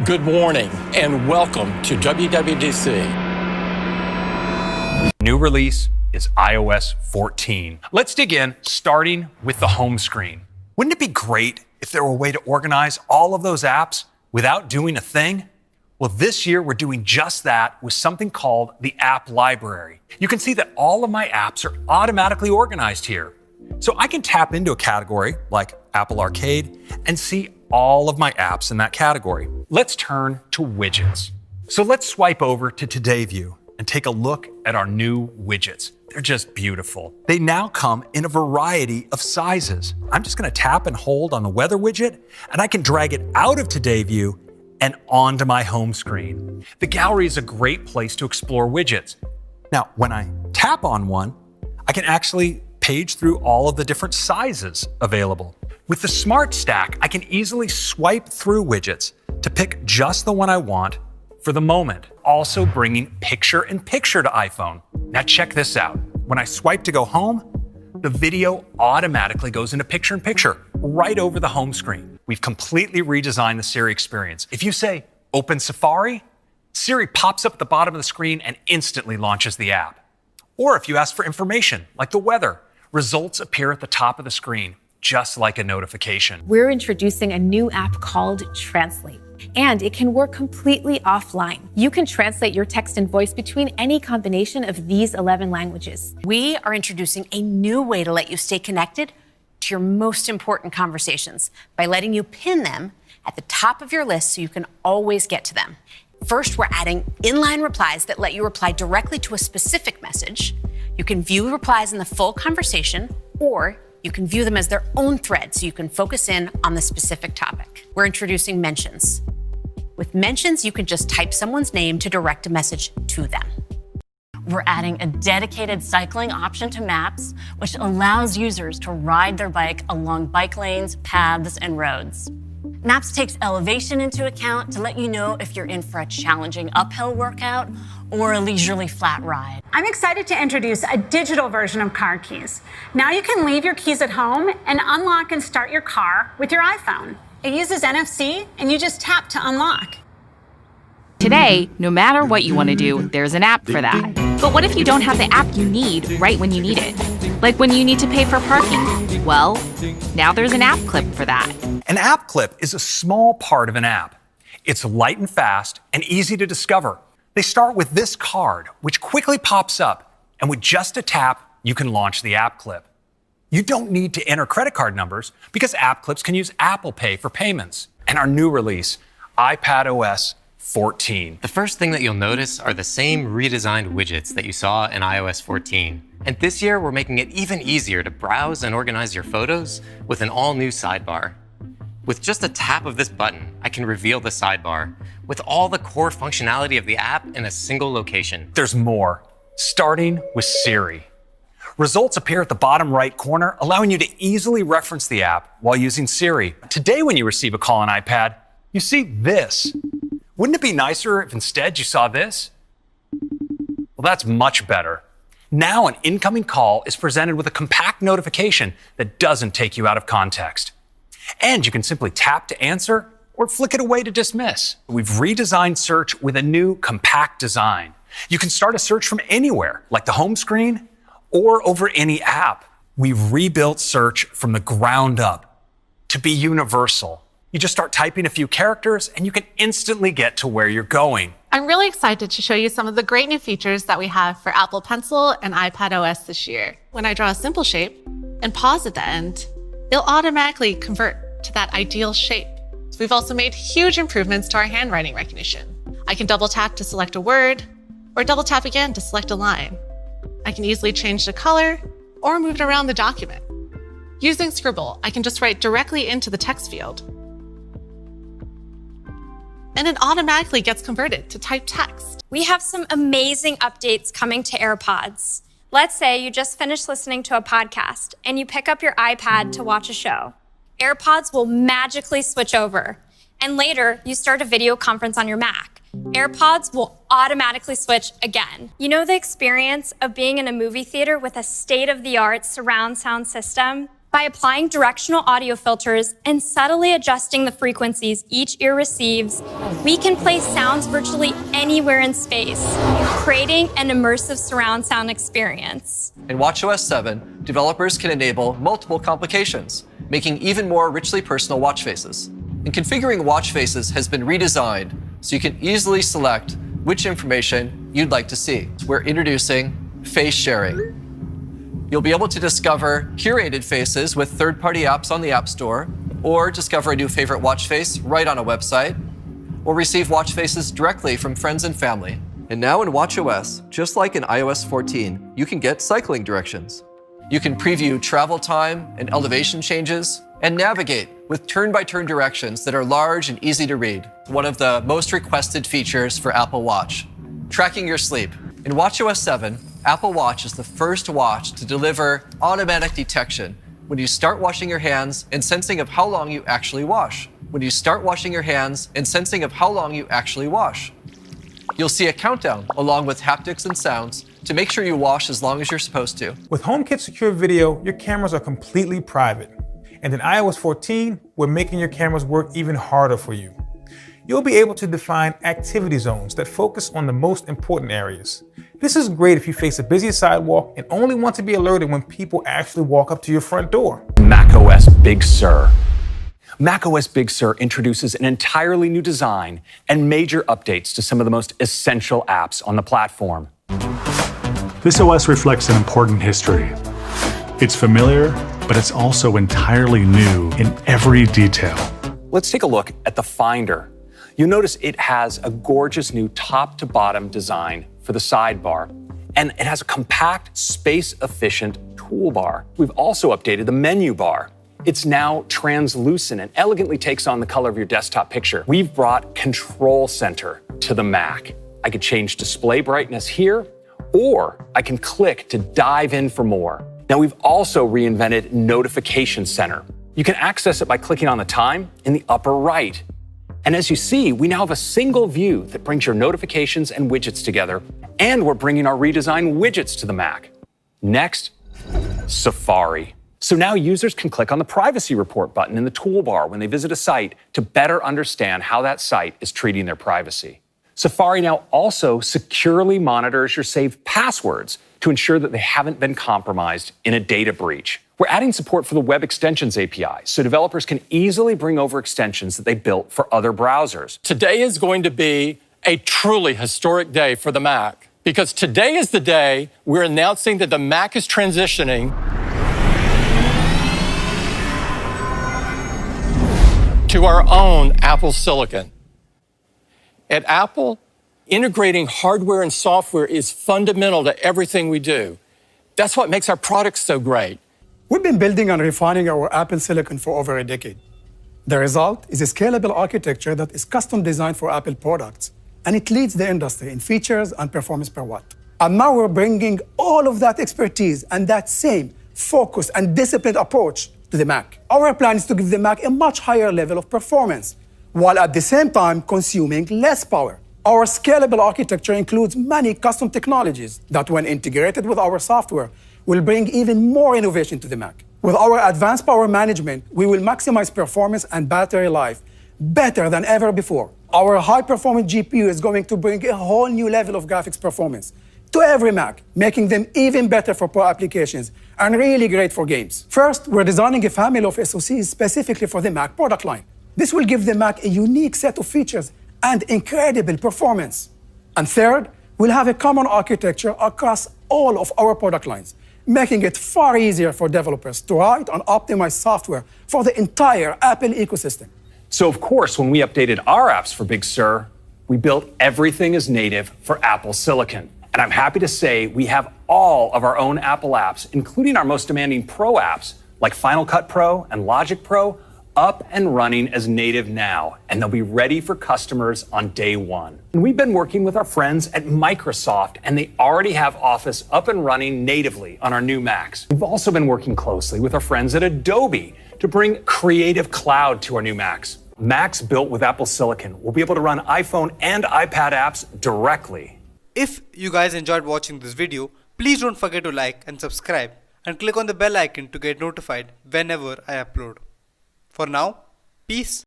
Good morning and welcome to WWDC. New release is iOS 14. Let's dig in, starting with the home screen. Wouldn't it be great if there were a way to organize all of those apps without doing a thing? Well, this year we're doing just that with something called the App Library. You can see that all of my apps are automatically organized here. So I can tap into a category like Apple Arcade and see all of my apps in that category. Let's turn to widgets. So let's swipe over to Today View and take a look at our new widgets. They're just beautiful. They now come in a variety of sizes. I'm just gonna tap and hold on the weather widget, and I can drag it out of Today View and onto my home screen. The gallery is a great place to explore widgets. Now, when I tap on one, I can actually page through all of the different sizes available. With the Smart Stack, I can easily swipe through widgets to pick just the one I want for the moment, also bringing picture-in-picture to iPhone. Now check this out. When I swipe to go home, the video automatically goes into picture-in-picture right over the home screen. We've completely redesigned the Siri experience. If you say, open Safari, Siri pops up at the bottom of the screen and instantly launches the app. Or if you ask for information, like the weather, results appear at the top of the screen, just like a notification. We're introducing a new app called Translate, and it can work completely offline. You can translate your text and voice between any combination of these 11 languages. We are introducing a new way to let you stay connected to your most important conversations by letting you pin them at the top of your list so you can always get to them. First, we're adding inline replies that let you reply directly to a specific message. You can view replies in the full conversation, or you can view them as their own thread so you can focus in on the specific topic. We're introducing mentions. With mentions, you can just type someone's name to direct a message to them. We're adding a dedicated cycling option to Maps, which allows users to ride their bike along bike lanes, paths, and roads. Maps takes elevation into account to let you know if you're in for a challenging uphill workout or a leisurely flat ride. I'm excited to introduce a digital version of car keys. Now you can leave your keys at home and unlock and start your car with your iPhone. It uses NFC, and you just tap to unlock. Today, no matter what you want to do, there's an app for that. But what if you don't have the app you need right when you need it? Like when you need to pay for parking? Well, now there's an app clip for that. An app clip is a small part of an app. It's light and fast and easy to discover. They start with this card, which quickly pops up, and with just a tap, you can launch the app clip. You don't need to enter credit card numbers because app clips can use Apple Pay for payments. And our new release, iPadOS 14. The first thing that you'll notice are the same redesigned widgets that you saw in iOS 14. And this year, we're making it even easier to browse and organize your photos with an all-new sidebar. With just a tap of this button, I can reveal the sidebar with all the core functionality of the app in a single location. There's more, starting with Siri. Results appear at the bottom right corner, allowing you to easily reference the app while using Siri. Today, when you receive a call on iPad, you see this. Wouldn't it be nicer if instead you saw this? Well, that's much better. Now an incoming call is presented with a compact notification that doesn't take you out of context. And you can simply tap to answer or flick it away to dismiss. We've redesigned search with a new compact design. You can start a search from anywhere, like the home screen or over any app. We've rebuilt search from the ground up to be universal. You just start typing a few characters and you can instantly get to where you're going. I'm really excited to show you some of the great new features that we have for Apple Pencil and iPadOS this year. When I draw a simple shape and pause at the end, it'll automatically convert to that ideal shape. We've also made huge improvements to our handwriting recognition. I can double tap to select a word or double tap again to select a line. I can easily change the color or move it around the document. Using Scribble, I can just write directly into the text field. And it automatically gets converted to typed text. We have some amazing updates coming to Airpods. Let's say you just finished listening to a podcast and you pick up your iPad to watch a show. Airpods will magically switch over. And later, you start a video conference on your Mac. Airpods will automatically switch again. You know the experience of being in a movie theater with a state-of-the-art surround sound system? By applying directional audio filters and subtly adjusting the frequencies each ear receives, we can place sounds virtually anywhere in space, creating an immersive surround sound experience. In watchOS 7, developers can enable multiple complications, making even more richly personal watch faces. And configuring watch faces has been redesigned so you can easily select which information you'd like to see. We're introducing face sharing. You'll be able to discover curated faces with third-party apps on the App Store, or discover a new favorite watch face right on a website, or receive watch faces directly from friends and family. And now in watchOS, just like in iOS 14, you can get cycling directions. You can preview travel time and elevation changes, and navigate with turn-by-turn directions that are large and easy to read. One of the most requested features for Apple Watch. Tracking your sleep. In watchOS 7, Apple Watch is the first watch to deliver automatic detection when you start washing your hands and sensing of how long you actually wash. When you start washing your hands and sensing of how long you actually wash. You'll see a countdown along with haptics and sounds to make sure you wash as long as you're supposed to. With HomeKit Secure Video, your cameras are completely private. And in iOS 14, we're making your cameras work even harder for you. You'll be able to define activity zones that focus on the most important areas. This is great if you face a busy sidewalk and only want to be alerted when people actually walk up to your front door. macOS Big Sur. macOS Big Sur introduces an entirely new design and major updates to some of the most essential apps on the platform. This OS reflects an important history. It's familiar, but it's also entirely new in every detail. Let's take a look at the Finder. You'll notice it has a gorgeous new top-to-bottom design for the sidebar, and it has a compact, space-efficient toolbar. We've also updated the menu bar. It's now translucent and elegantly takes on the color of your desktop picture. We've brought Control Center to the Mac. I could change display brightness here, or I can click to dive in for more. Now, we've also reinvented Notification Center. You can access it by clicking on the time in the upper right. And as you see, we now have a single view that brings your notifications and widgets together, and we're bringing our redesigned widgets to the Mac. Next, Safari. So now users can click on the Privacy Report button in the toolbar when they visit a site to better understand how that site is treating their privacy. Safari now also securely monitors your saved passwords to ensure that they haven't been compromised in a data breach. We're adding support for the Web Extensions API, so developers can easily bring over extensions that they built for other browsers. Today is going to be a truly historic day for the Mac, because today is the day we're announcing that the Mac is transitioning to our own Apple Silicon. At Apple, integrating hardware and software is fundamental to everything we do. That's what makes our products so great. We've been building and refining our Apple Silicon for over a decade. The result is a scalable architecture that is custom designed for Apple products, and it leads the industry in features and performance per watt. And now we're bringing all of that expertise and that same focused and disciplined approach to the Mac. Our plan is to give the Mac a much higher level of performance, while at the same time consuming less power. Our scalable architecture includes many custom technologies that, when integrated with our software, will bring even more innovation to the Mac. With our advanced power management, we will maximize performance and battery life better than ever before. Our high-performance GPU is going to bring a whole new level of graphics performance to every Mac, making them even better for pro applications and really great for games. First, we're designing a family of SoCs specifically for the Mac product line. This will give the Mac a unique set of features and incredible performance. And third, we'll have a common architecture across all of our product lines, making it far easier for developers to write and optimize software for the entire Apple ecosystem. So of course, when we updated our apps for Big Sur, we built everything as native for Apple Silicon. And I'm happy to say we have all of our own Apple apps, including our most demanding Pro apps, like Final Cut Pro and Logic Pro, up and running as native now, and they'll be ready for customers on day one. And we've been working with our friends at Microsoft, and they already have Office up and running natively on our new Macs. We've also been working closely with our friends at Adobe to bring Creative Cloud to our new Macs. Macs built with Apple Silicon will be able to run iPhone and iPad apps directly. If you guys enjoyed watching this video, please don't forget to like and subscribe. and click on the bell icon to get notified whenever I upload. For now, peace.